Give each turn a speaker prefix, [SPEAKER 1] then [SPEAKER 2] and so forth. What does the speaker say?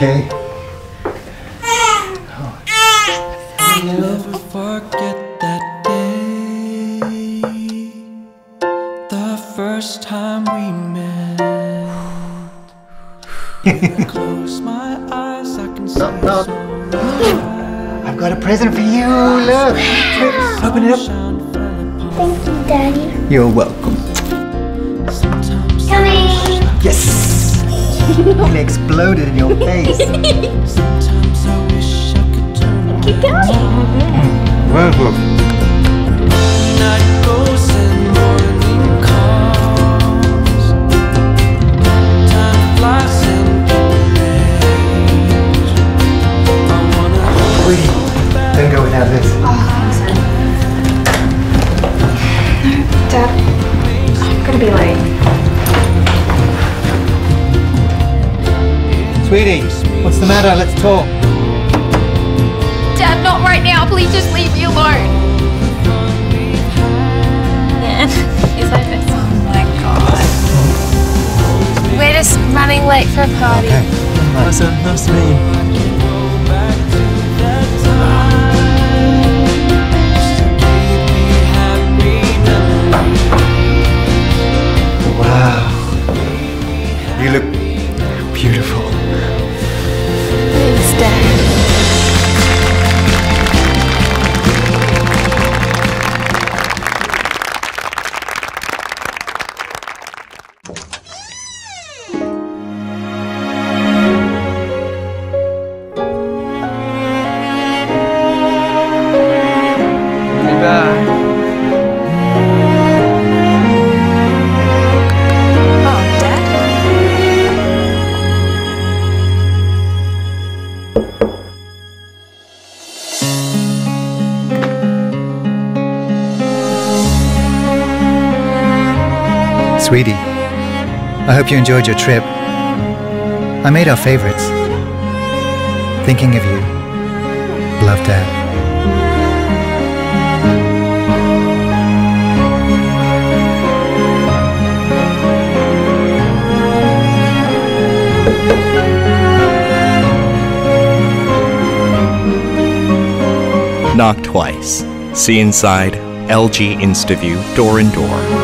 [SPEAKER 1] okay?
[SPEAKER 2] I'll never forget that day, the first time we met. When I close my eyes, I can see
[SPEAKER 1] Knock, knock.
[SPEAKER 2] so
[SPEAKER 1] I've got a present for you. Look. Open it up.
[SPEAKER 3] Thank you, Daddy.
[SPEAKER 1] You're welcome.
[SPEAKER 3] Coming.
[SPEAKER 1] Yes. It exploded in your face.
[SPEAKER 2] Sometimes I wish I could turn
[SPEAKER 3] Keep going.
[SPEAKER 1] Whoa.
[SPEAKER 2] night goes and morning comes. Time flies and age. I wanna
[SPEAKER 1] Sweetie, don't go without this.
[SPEAKER 4] Dad, I'm gonna be late.
[SPEAKER 1] Sweetie, what's the matter? Let's talk.
[SPEAKER 5] Dad, not right now. Please just leave me alone. Man, is like this. Oh my god. We're just running late for a party.
[SPEAKER 1] Okay.
[SPEAKER 2] nice to meet you.
[SPEAKER 1] Wow. You look beautiful.
[SPEAKER 5] Thanks, Dad. Oh, Dad?
[SPEAKER 1] Sweetie, I hope you enjoyed your trip. I made our favorites. Thinking of you. Love, Dad.
[SPEAKER 6] Knock twice. See inside LG Instaview Door and Door.